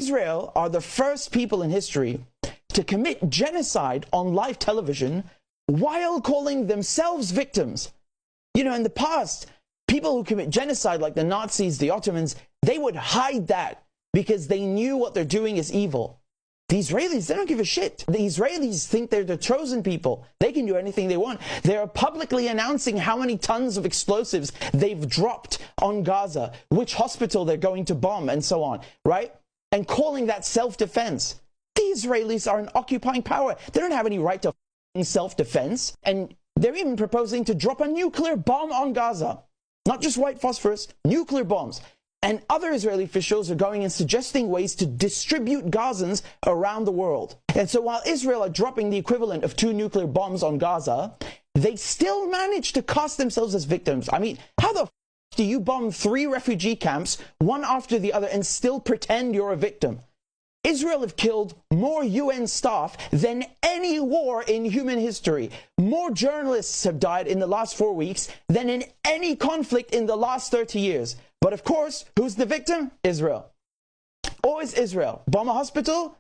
Israel are the first people in history to commit genocide on live television while calling themselves victims. You know, in the past, people who commit genocide like the Nazis, the Ottomans, they would hide that because they knew what they're doing is evil. The Israelis, they don't give a shit. The Israelis think they're the chosen people. They can do anything they want. They're publicly announcing how many tons of explosives they've dropped on Gaza, which hospital they're going to bomb, and so on, right? And calling that self-defense. The Israelis are an occupying power. They don't have any right to self-defense. And they're even proposing to drop a nuclear bomb on Gaza. Not just white phosphorus, nuclear bombs. And other Israeli officials are going and suggesting ways to distribute Gazans around the world. And so while Israel are dropping the equivalent of 2 nuclear bombs on Gaza, they still manage to cast themselves as victims. I mean, how the f do you bomb 3 refugee camps, one after the other, and still pretend you're a victim? Israel have killed more UN staff than any war in human history. More journalists have died in the last 4 weeks than in any conflict in the last 30 years. But of course, who's the victim? Israel. Always Israel. Bomb a hospital,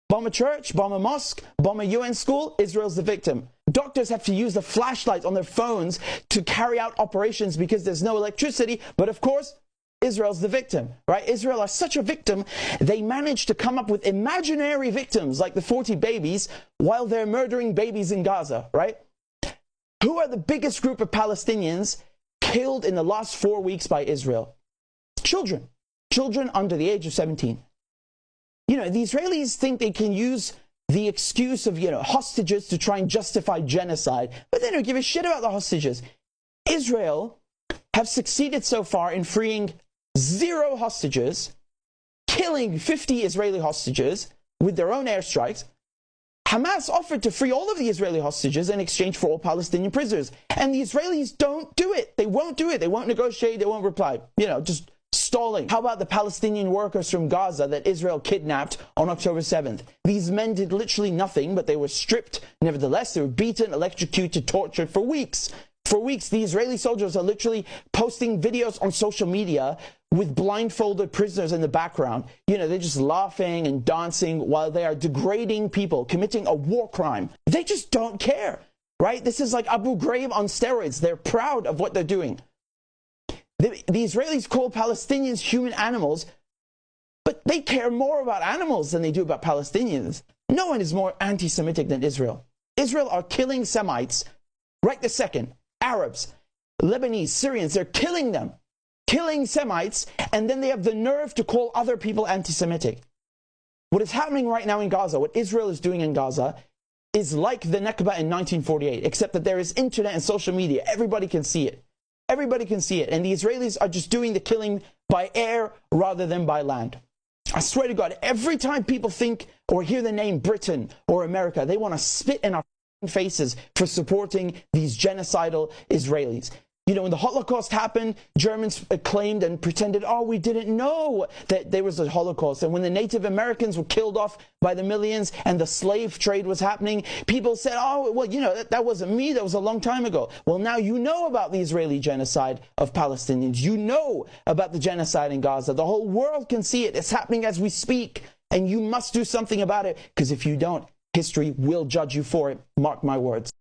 bomb a church, bomb a mosque, bomb a UN school, Israel's the victim. Doctors have to use the flashlights on their phones to carry out operations because there's no electricity. But of course, Israel's the victim, right? Israel are such a victim, they managed to come up with imaginary victims like the 40 babies while they're murdering babies in Gaza, right? Who are the biggest group of Palestinians killed in the last 4 weeks by Israel? Children. Children under the age of 17. You know, the Israelis think they can use the excuse of, hostages to try and justify genocide, but they don't give a shit about the hostages. Israel have succeeded so far in freeing 0 hostages, killing 50 Israeli hostages with their own airstrikes. Hamas offered to free all of the Israeli hostages in exchange for all Palestinian prisoners. And the Israelis don't do it. They won't do it. They won't negotiate. They won't reply. Just stalling. How about the Palestinian workers from Gaza that Israel kidnapped on October 7th? These men did literally nothing, but they were stripped. Nevertheless, they were beaten, electrocuted, tortured for weeks. For weeks, the Israeli soldiers are literally posting videos on social media with blindfolded prisoners in the background. They're just laughing and dancing while they are degrading people, committing a war crime. They just don't care, right? This is like Abu Ghraib on steroids. They're proud of what they're doing. The Israelis call Palestinians human animals, but they care more about animals than they do about Palestinians. No one is more anti-Semitic than Israel. Israel are killing Semites right this second. Arabs, Lebanese, Syrians, they're killing them. Killing Semites, and then they have the nerve to call other people anti-Semitic. What is happening right now in Gaza, what Israel is doing in Gaza, is like the Nakba in 1948, except that there is internet and social media. Everybody can see it. Everybody can see it. And the Israelis are just doing the killing by air rather than by land. I swear to God, every time people think or hear the name Britain or America, they want to spit in our faces for supporting these genocidal Israelis. When the Holocaust happened, Germans claimed and pretended, we didn't know that there was a Holocaust. And when the Native Americans were killed off by the millions and the slave trade was happening, people said, that wasn't me, that was a long time ago. Well, now you know about the Israeli genocide of Palestinians. You know about the genocide in Gaza. The whole world can see it. It's happening as we speak. And you must do something about it, because if you don't, history will judge you for it. Mark my words.